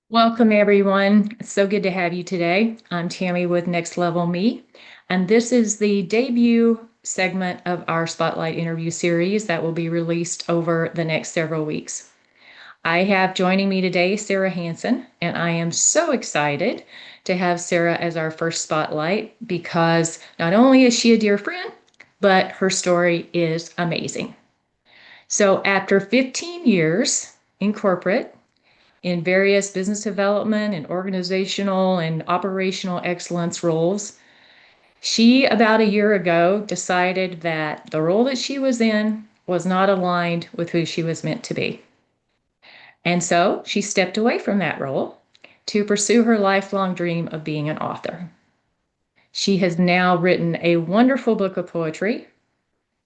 Welcome, everyone. It's so good to have you today. I'm Tammy with Next Level Me, and this is the debut segment of our Spotlight interview series that will be released over the next several weeks. I have joining me today Sarah Hanson, and I am so excited to have Sarah as our first spotlight because not only is she a dear friend, but her story is amazing. So, after 15 years in corporate, in various business development and organizational and operational excellence roles. She, about a year ago, decided that the role that she was in was not aligned with who she was meant to be. And so she stepped away from that role to pursue her lifelong dream of being an author. She has now written a wonderful book of poetry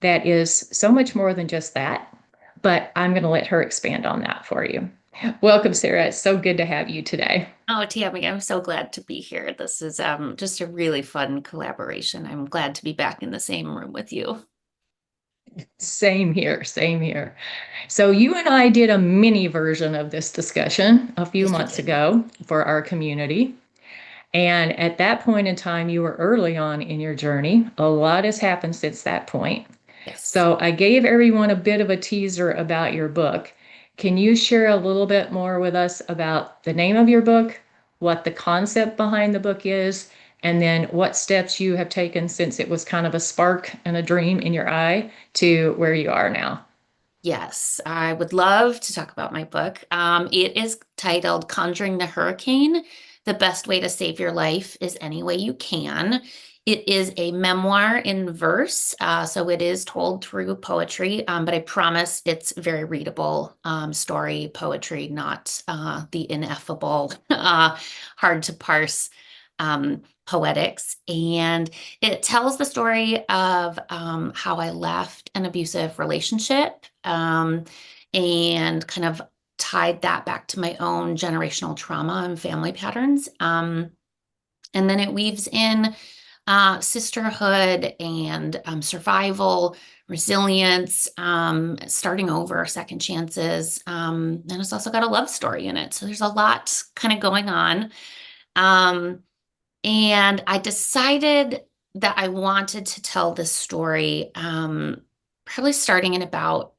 that is so much more than just that, but I'm going to let her expand on that for you. Welcome, Sarah. It's so good to have you today. Oh, Tammy, I'm so glad to be here. This is just a really fun collaboration. I'm glad to be back in the same room with you. Same here, same here. So, you and I did a mini version of this discussion a few Yes, we months did. ago for our community. And at that point in time, you were early on in your journey. A lot has happened since that point. Yes. So, I gave everyone a bit of a teaser about your book. Can you share a little bit more with us about the name of your book, what the concept behind the book is, and then what steps you have taken since it was kind of a spark and a dream in your eye to where you are now? Yes, I would love to talk about my book. It is titled Conjuring the Hurricane. The Best Way to Save Your Life is Any Way You Can. It is a memoir in verse, so it is told through poetry, but I promise it's very readable story poetry, not the ineffable, hard to parse poetics. And it tells the story of how I left an abusive relationship and kind of tied that back to my own generational trauma and family patterns. And then it weaves in sisterhood and survival, resilience, starting over, second chances. And it's also got a love story in it. So there's a lot kind of going on. Um, and I decided that I wanted to tell this story probably starting in about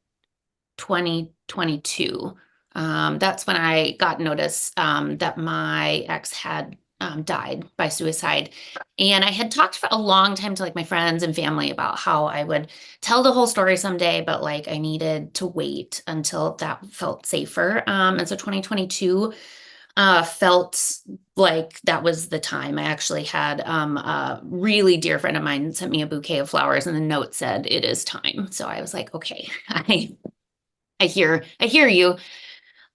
2022. That's when I got notice that my ex had died by suicide. And I had talked for a long time to like my friends and family about how I would tell the whole story someday, but like I needed to wait until that felt safer. And so 2022 felt like that was the time. I actually had a really dear friend of mine sent me a bouquet of flowers, and the note said, "It is time." So I was like, "Okay, I hear you."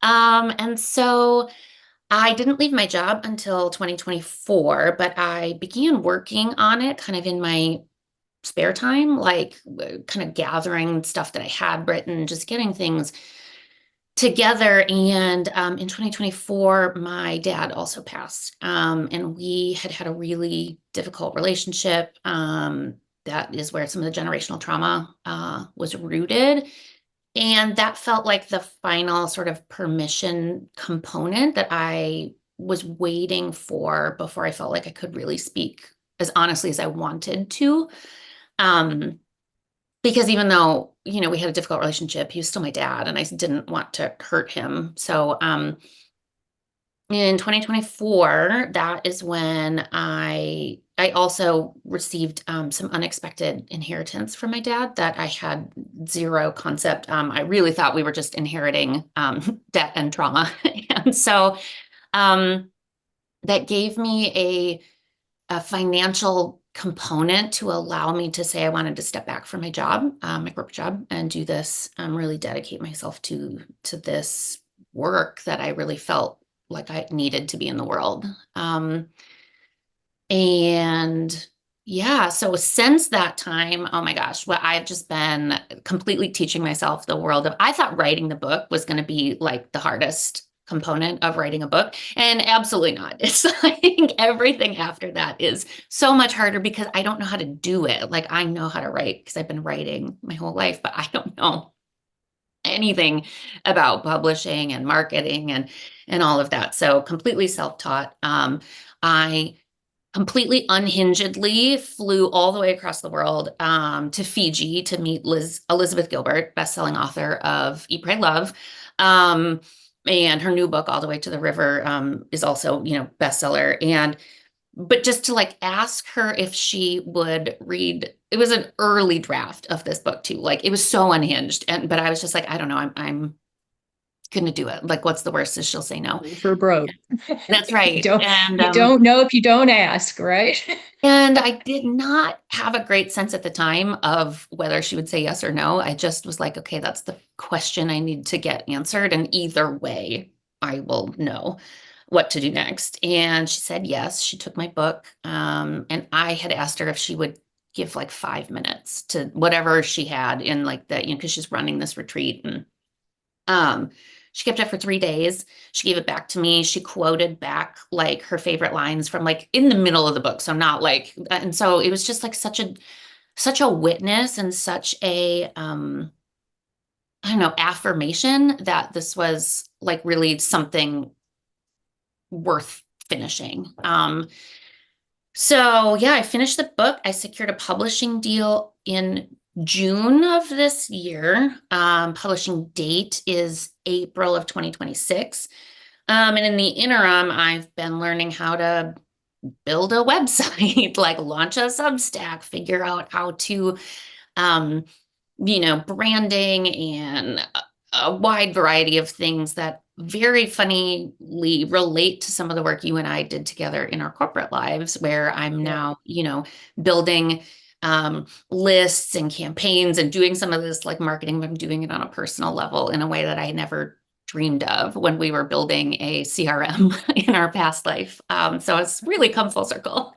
And so I didn't leave my job until 2024, but I began working on it kind of in my spare time, like kind of gathering stuff that I had written, just getting things together. And in 2024, my dad also passed. And we had had a really difficult relationship. That is where some of the generational trauma was rooted. And that felt like the final sort of permission component that I was waiting for before I felt like I could really speak as honestly as I wanted to. Um, because even though, we had a difficult relationship, he was still my dad and I didn't want to hurt him. So, in 2024, that is when I also received some unexpected inheritance from my dad that I had zero concept. I really thought we were just inheriting debt and trauma. And so um, that gave me a financial component to allow me to say I wanted to step back from my job, my corporate job, and do this, really dedicate myself to this work that I really felt like I needed to be in the world. Um, and yeah, so since that time, oh my gosh, well, I've just been completely teaching myself the world of, I thought writing the book was going to be like the hardest component of writing a book, and absolutely not. It's like everything after that is so much harder because I don't know how to do it. Like I know how to write because I've been writing my whole life, but I don't know anything about publishing and marketing and all of that. So completely self-taught. I completely unhingedly flew all the way across the world to Fiji to meet Elizabeth Gilbert, bestselling author of Eat, Pray, Love. Um, and her new book, All the Way to the River, is also, bestseller. But just to like ask her if she would read, it was an early draft of this book too. Like it was so unhinged. But I was just like, I don't know, I'm gonna do it. Like, what's the worst is she'll say no. For broke. That's You right. don't you don't know if you don't ask, right? And I did not have a great sense at the time of whether she would say yes or no. I just was like, okay, that's the question I need to get answered. And either way, I will know what to do next. And she said yes. She took my book. And I had asked her if she would give like 5 minutes to whatever she had in like the, because she's running this retreat. And um, she kept it for 3 days. She gave it back to me. She quoted back like her favorite lines from like in the middle of the book. So not like, and so it was just like such a witness and such a I don't know, affirmation that this was like really something worth finishing. So yeah, I finished the book. I secured a publishing deal in June of this year. Publishing date is April of 2026. And in the interim, I've been learning how to build a website, like launch a Substack, figure out how to um, branding and a wide variety of things that very funnily relate to some of the work you and I did together in our corporate lives, where I'm Yeah. now, building lists and campaigns and doing some of this like marketing. I'm doing it on a personal level in a way that I never dreamed of when we were building a CRM in our past life. So it's really come full circle.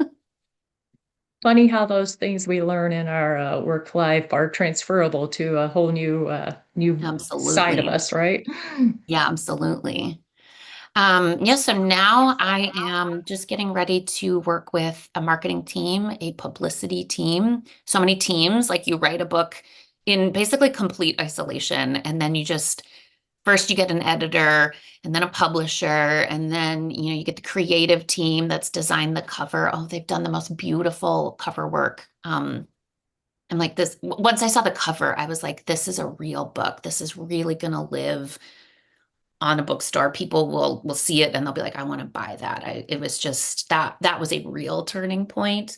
Funny how those things we learn in our work life are transferable to a whole new side of Absolutely. us, right? Yeah, absolutely. Yeah, so now I am just getting ready to work with a marketing team, a publicity team. So many teams, like you write a book in basically complete isolation, and then you just first you get an editor and then a publisher, and then you get the creative team that's designed the cover. Oh, they've done the most beautiful cover work. And like this, once I saw the cover, I was like, this is a real book. This is really gonna live on a bookstore. People will see it and they'll be like, I want to buy that. It was just that was a real turning point.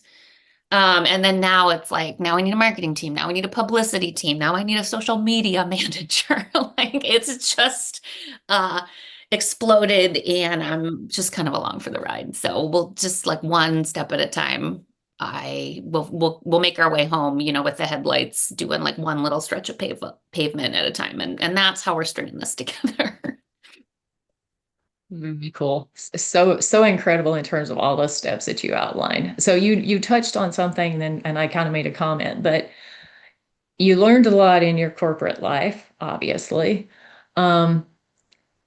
And then now it's like, now I need a marketing team. Now I need a publicity team. Now I need a social media manager. Like it's just uh exploded and I'm just kind of along for the ride. So we'll just like one step at a time. We'll make our way home, with the headlights doing like one little stretch of pavement at a time. And that's how we're stringing this together. Very cool. So incredible in terms of all those steps that you outlined. So you touched on something and I kind of made a comment, but you learned a lot in your corporate life, obviously. Um,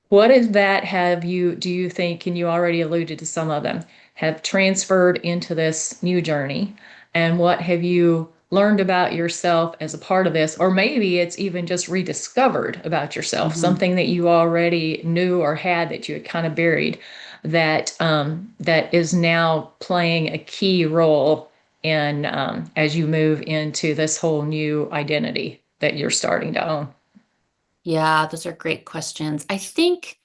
what is that do you think, and you already alluded to some of them, have transferred into this new journey? And what have you learned about yourself as a part of this? Or maybe it's even just rediscovered about yourself, Mhm. something that you already knew or had that you had kind of buried that is now playing a key role in as you move into this whole new identity that you're starting to own. Yeah, those are great questions. I think,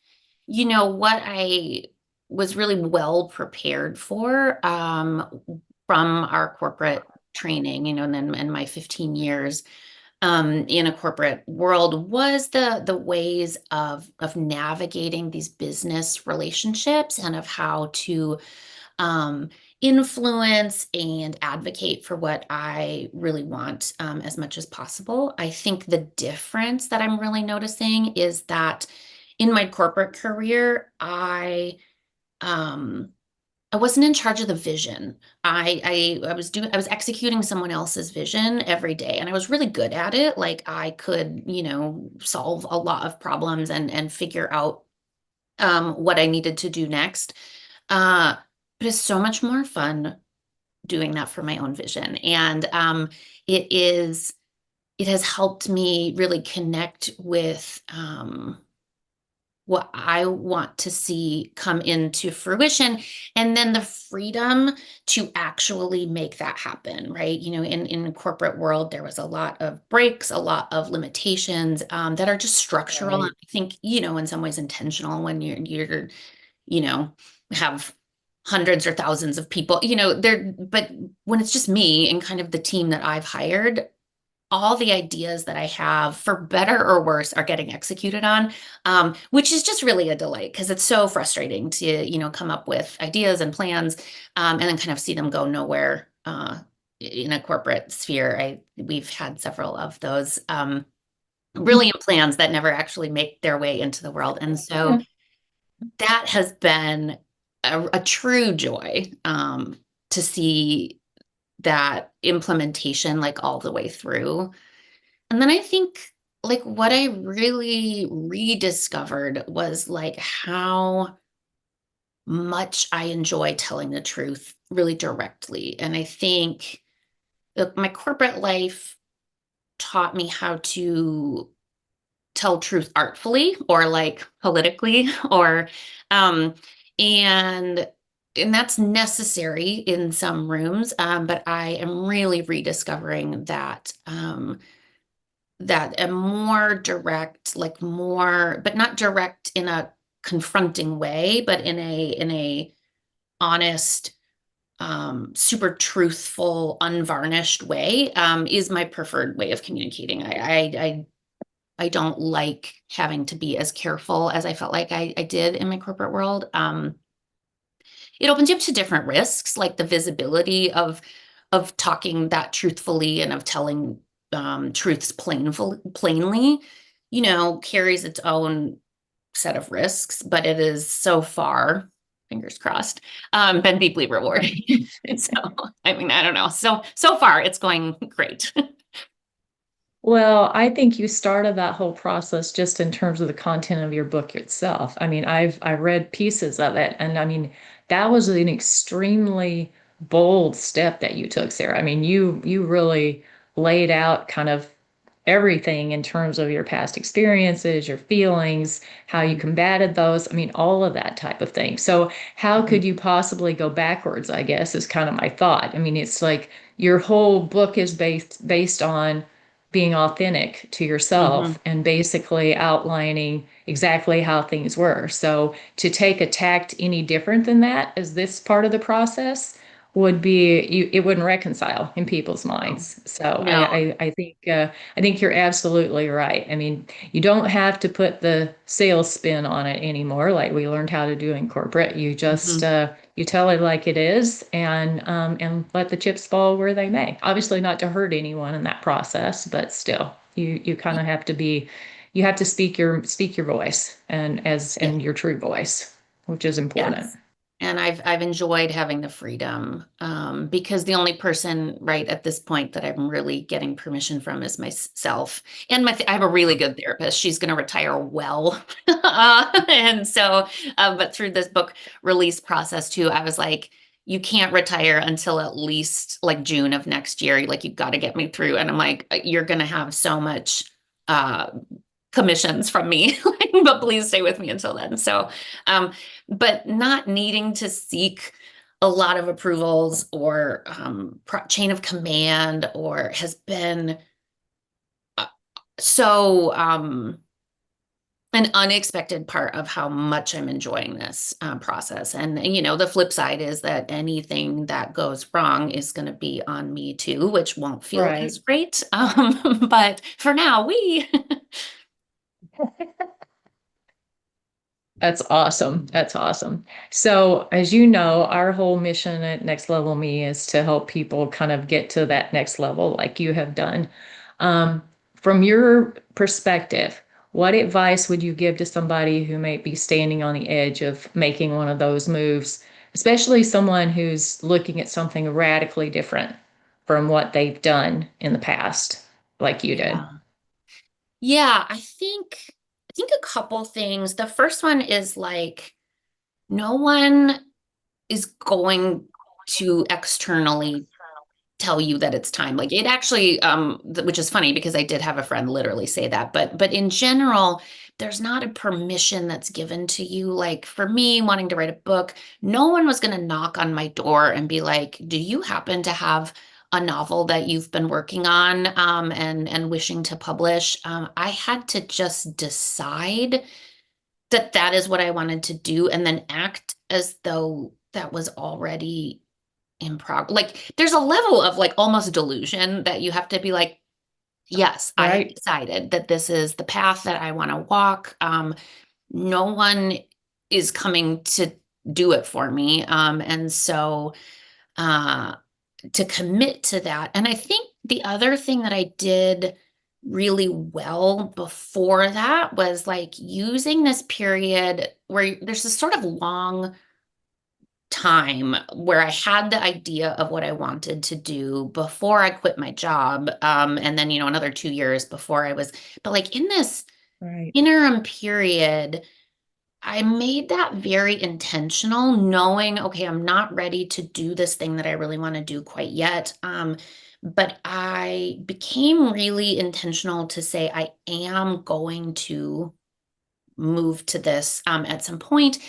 what I was really well prepared for from our corporate training, and then in my 15 years in a corporate world was the ways of navigating these business relationships and of how to um, influence and advocate for what I really want as much as possible. I think the difference that I'm really noticing is that in my corporate career, um, I wasn't in charge of the vision. I was executing someone else's vision every day, and I was really good at it. Like I could, solve a lot of problems and figure out what I needed to do next. Uh, but it's so much more fun doing that for my own vision. And it is. it has helped me really connect with what I want to see come into fruition, and then the freedom to actually make that happen, right? In the corporate world, there was a lot of breaks, a lot of limitations that are just structural, and Right. I think, in some ways intentional when you're, you know, have hundreds or thousands of people, there, but when it's just me and kind of the team that I've hired, all the ideas that I have, for better or worse, are getting executed on, which is just really a delight because it's so frustrating to, come up with ideas and plans, and then kind of see them go nowhere in a corporate sphere. We've had several of those brilliant plans that never actually make their way into the world. And so Yeah. that has been a true joy to see that implementation like all the way through. And then I think like what I really rediscovered was like how much I enjoy telling the truth really directly. And I think my corporate life taught me how to tell truth artfully or like politically or um and and that's necessary in some rooms, but I am really rediscovering that a more direct, like more, but not direct in a confronting way, but in a honest, super truthful, unvarnished way, is my preferred way of communicating. I don't like having to be as careful as I felt like I did in my corporate world. It opens you up to different risks, like the visibility of talking that truthfully and of telling truths plainly, carries its own set of risks, but it is so far, fingers crossed, been deeply rewarding. Right. So, I mean, I don't know. So far, it's going great. Well, I think you started that whole process just in terms of the content of your book itself. I mean, I read pieces of it, and I mean, that was an extremely bold step that you took, Sarah. I mean, you really laid out kind of everything in terms of your past experiences, your feelings, how you Mhm, combated those. I mean, all of that type of thing. So, how mhm, could you possibly go backwards, I guess, is kind of my thought. I mean, it's like your whole book is based on being authentic to yourself mhm. and basically outlining exactly how things were. So, to take a tact any different than that as this part of the process would be it wouldn't reconcile in people's No, minds. So no. I think you're absolutely right. I mean, you don't have to put the sales spin on it anymore, like we learned how to do in corporate. You just Mhm. you tell it like it is, and let the chips fall where they may. Obviously, not to hurt anyone in that process, but still, you kind of have to be, you have to speak your voice Yeah. and your true voice, which is important. Yes. And I've enjoyed having the freedom, because the only person right at this point that I'm really getting permission from is myself. And I have a really good therapist. She's going to retire well. And so, but through this book release process too, I was like, you can't retire until at least like June of next year. Like, you've got to get me through. And I'm like, you're going to have so much uh, commissions from me, but please stay with me until then. So, um, but not needing to seek a lot of approvals or chain of command, or has been uh, so an unexpected part of how much I'm enjoying this process. And, the flip side is that anything that goes wrong is going to be on me too, which won't feel Right. as great. But for now, we. That's awesome. That's awesome. So, as you know, our whole mission at Next Level Me is to help people kind of get to that next level like you have done. Um, from your perspective, what advice would you give to somebody who might be standing on the edge of making one of those moves, especially someone who's looking at something radically different from what they've done in the past, like you did? Yeah. Yeah, I think a couple things. The first one is like, no one is going to externally tell you that it's time. Like it actually, which is funny because I did have a friend literally say that, but in general, there's not a permission that's given to you. Like for me, wanting to write a book, no one was going to knock on my door and be like, "Do you happen to have a novel that you've been working on, and wishing to publish?" I had to just decide that that is what I wanted to do, and then act as though that was already in progress. Like there's a level of like almost delusion that you have to be like, yes, I have Right. decided that this is the path that I want to walk. No one is coming to do it for me. And so uh, to commit to that. And I think the other thing that I did really well before that was like using this period where there's this sort of long time where I had the idea of what I wanted to do before I quit my job. And then, another 2 years before but like in this Right. interim period, I made that very intentional, knowing, okay, I'm not ready to do this thing that I really want to do quite yet. But I became really intentional to say, I am going to move to this at some point.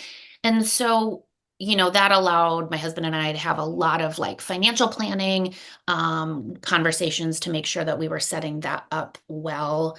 And so, that allowed my husband and I to have a lot of like financial planning conversations to make sure that we were setting that up well,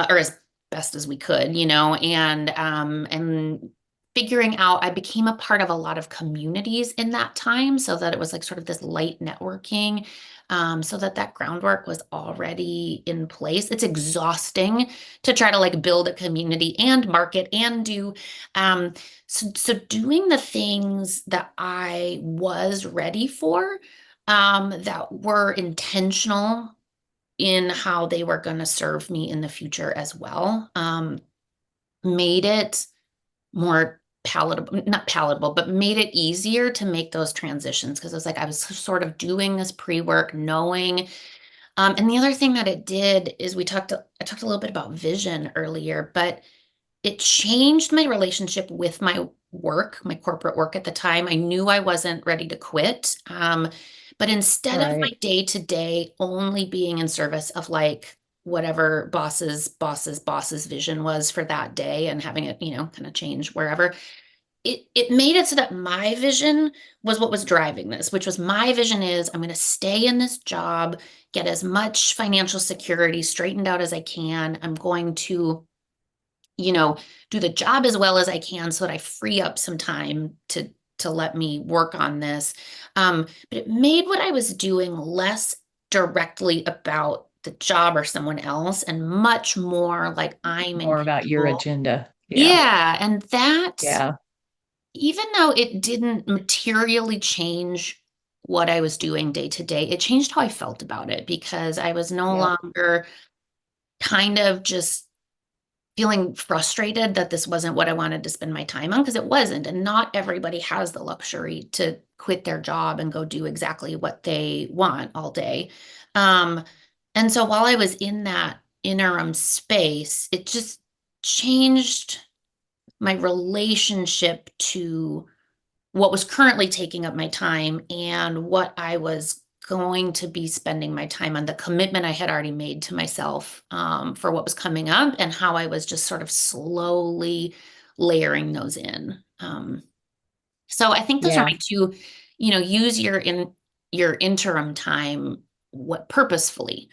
or as best as we could, and figuring out, I became a part of a lot of communities in that time so that it was like sort of this light networking. So that groundwork was already in place. It's exhausting to try to like build a community and market and do um so doing the things that I was ready for, that were intentional in how they were going to serve me in the future as well, made it more palatable, not palatable, but made it easier to make those transitions because I was sort of doing this pre-work knowing. And the other thing that it did is I talked a little bit about vision earlier, but it changed my relationship with my work, my corporate work at the time. I knew I wasn't ready to quit. But instead of my Right. day to day only being in service of like whatever boss's vision was for that day and having it, kind of change wherever, it made it so that my vision was what was driving this, which was my vision is I'm going to stay in this job, get as much financial security straightened out as I can. I'm going to you know, do the job as well as I can so that I free up some time to let me work on this. But it made what I was doing less directly about the job or someone else and much more like I'm in More about your control. agenda. Yeah. Yeah, and that, Yeah. even though it didn't materially change what I was doing day to day, it changed how I felt about it because I was no Yep. longer kind of just feeling frustrated that this wasn't what I wanted to spend my time on because it wasn't. And not everybody has the luxury to quit their job and go do exactly what they want all day. Um, and so while I was in that interim space, it just changed my relationship to what was currently taking up my time and what I was going to be spending my time on, the commitment I had already made to myself, for what was coming up and how I was just sort of slowly layering those in. So I think those are Yeah. my two, use your interim time what purposefully.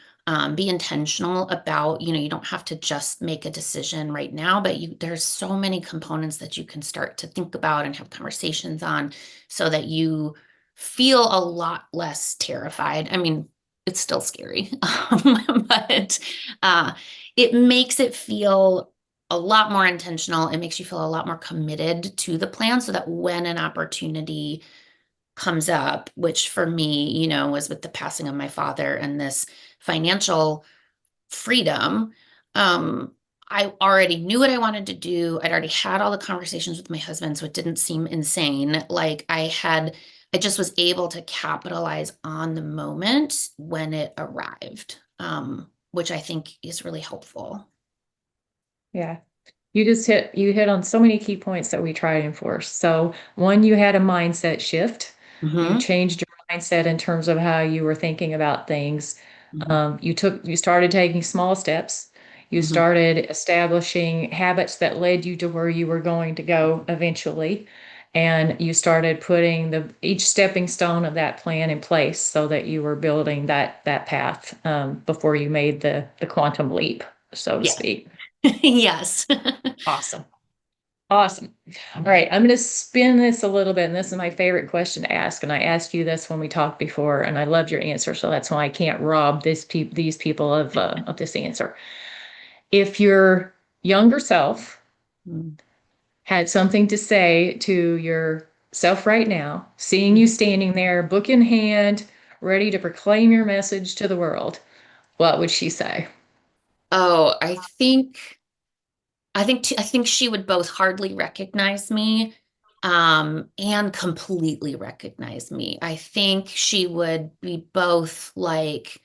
Be intentional about, you don't have to just make a decision right now, but there's so many components that you can start to think about and have conversations on so that you feel a lot less terrified. I mean, it's still scary, but uh, it makes it feel a lot more intentional. It makes you feel a lot more committed to the plan so that when an opportunity comes up, which for me, was with the passing of my father and this financial freedom, um, I already knew what I wanted to do. I'd already had all the conversations with my husband, so it didn't seem insane. I just was able to capitalize on the moment when it arrived, which I think is really helpful. Yeah. You hit on so many key points that we try to enforce. So one, you had a mindset shift. You Hmm. changed your mindset in terms of how you were thinking about things. Mhm. You started taking small steps. You Mhm. started establishing habits that led you to where you were going to go eventually. And you started putting each stepping stone of that plan in place so that you were building that path before you made the quantum leap, so to Yeah. speak. Yes. Awesome. Awesome. All right, I'm going to spin this a little bit, and this is my favorite question to ask. And I asked you this when we talked before, and I loved your answer, so that's why I can't rob these people of this answer. If your younger self Mhm. had something to say to your self right now, seeing you Mhm. standing there, book in hand, ready to proclaim your message to the world, what would she say? Oh, I think she would both hardly recognize me, and completely recognize me. I think she would be both like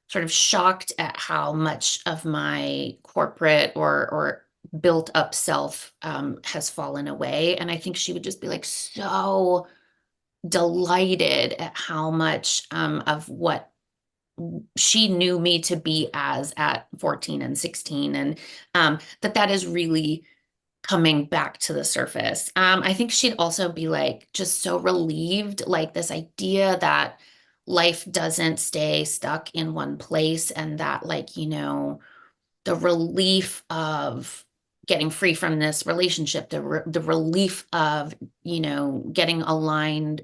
sort of shocked at how much of my corporate or built up self has fallen away. And I think she would just be like so delighted at how much of what she knew me to be as at 14 and 16, and that is really coming back to the surface. I think she'd also be like just so relieved, like this idea that life doesn't stay stuck in one place, and that, like, the relief of getting free from this relationship, the relief of, getting aligned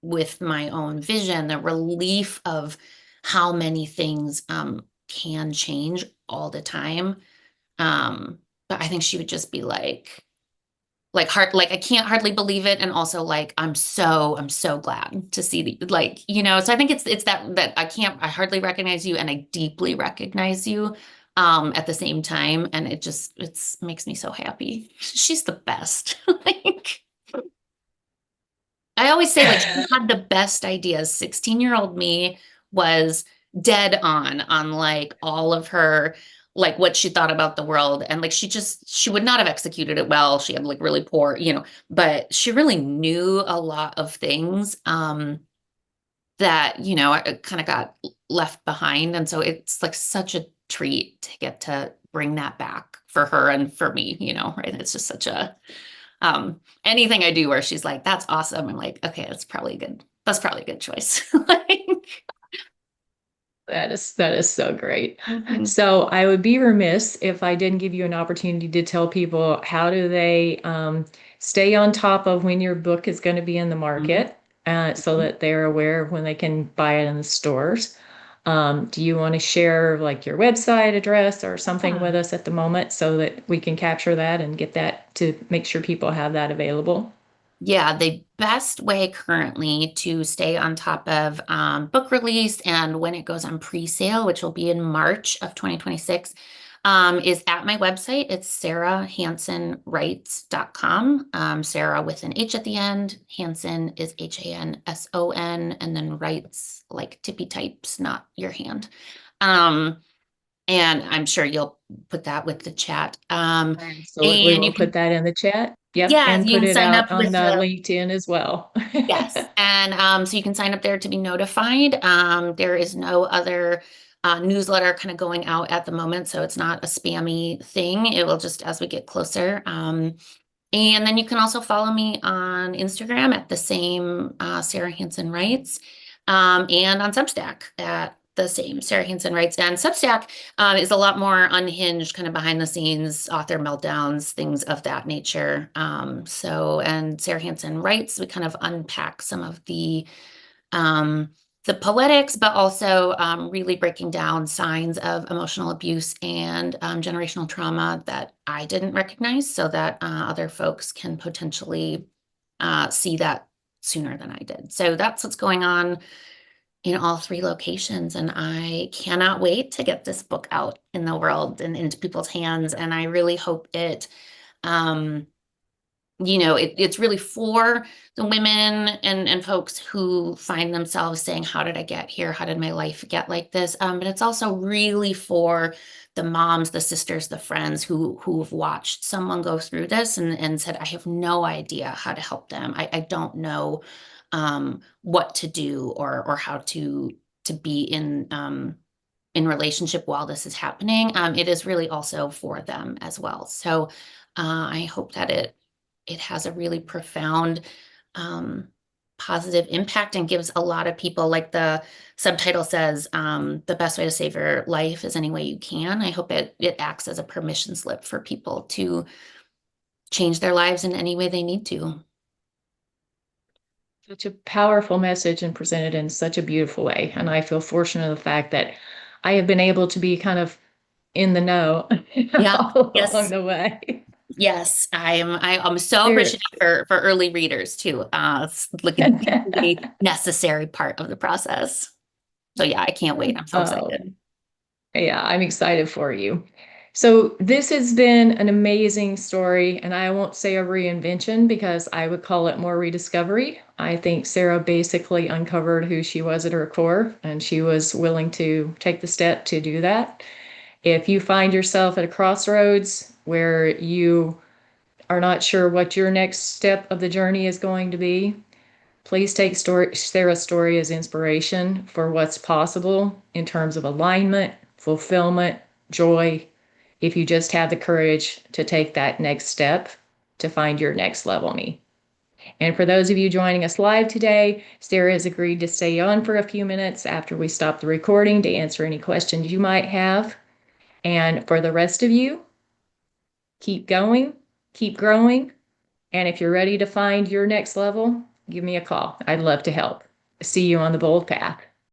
with my own vision, the relief of how many things can change all the time. Um, but I think she would just be like I can't hardly believe it, and also like I'm so glad to see the, like, so I think it's that I hardly recognize you and I deeply recognize you at the same time, and it's makes me so happy. She's the best. Like, I always say, like, she had the best ideas. 16-year-old me was dead on like all of her, like what she thought about the world. And like she would not have executed it well. She had like really poor, but she really knew a lot of things that, I kind of got left behind. And so it's like such a treat to get to bring that back for her and for me, right? It's just such a anything I do where she's like, that's awesome. I'm like, okay, that's probably a good choice. Like, That is so great. mhm, So I would be remiss if I didn't give you an opportunity to tell people how do they stay on top of when your book is going to be in the mhm, market, so mhm. that they're aware of when they can buy it in the stores. Do you want to share like your website address or something with Yeah. us at the moment so that we can capture that and get that to make sure people have that available? Yeah, the best way currently to stay on top of book release and when it goes on pre-sale, which will be in March of 2026, is at my website. It's sarahhansonwrites.com. Sarah with an H at the end. Hanson is Hanson, and then writes like tippy types, not your hand. Um, and I'm sure you'll put that with the chat. Absolutely. And We'll you put can, that in the chat. Yep. yeah, And you put can it sign up out on with the LinkedIn as well. Yes. And so you can sign up there to be notified. There is no other newsletter kind of going out at the moment, so it's not a spammy thing. It will just as we get closer. And then you can also follow me on Instagram at the same Sarah Hanson Writes, and on Substack at the same Sarah Hanson Writes. And Substack is a lot more unhinged, kind of behind the scenes, author meltdowns, things of that nature. And Sarah Hanson Writes, we kind of unpack some of um, the poetics, but also really breaking down signs of emotional abuse and generational trauma that I didn't recognize so that other folks can potentially see that sooner than I did. So that's what's going on in all three locations. And I cannot wait to get this book out in the world and into people's hands. And I really hope um, it's really for the women and folks who find themselves saying, how did I get here? How did my life get like this? But it's also really for the moms, the sisters, the friends who've watched someone go through this and said, I have no idea how to help them. I don't know what to do or how to be in relationship while this is happening. It is really also for them as well. So I hope that it has a really profound um, positive impact and gives a lot of people, like the subtitle says, the best way to save your life is any way you can. I hope it acts as a permission slip for people to change their lives in any way they need to. Such a powerful message and presented in such a beautiful way. And I feel fortunate of the fact that I have been able to be kind of in the know Yeah. all along Yes. the way. Yes. I'm so There, appreciative for early readers too. It's like a deeply necessary part of the process. So yeah, I can't wait. I'm so excited. um, yeah, I'm excited for you. So this has been an amazing story, and I won't say a reinvention because I would call it more rediscovery. I think Sarah basically uncovered who she was at her core, and she was willing to take the step to do that. If you find yourself at a crossroads where you are not sure what your next step of the journey is going to be, please take Sarah's story as inspiration for what's possible in terms of alignment, fulfillment, joy, if you just have the courage to take that next step to find your next level me. And for those of you joining us live today, Sarah has agreed to stay on for a few minutes after we stop the recording to answer any questions you might have. And for the rest of you, keep going, keep growing. And if you're ready to find your next level, give me a call. I'd love to help. See you on the bold path.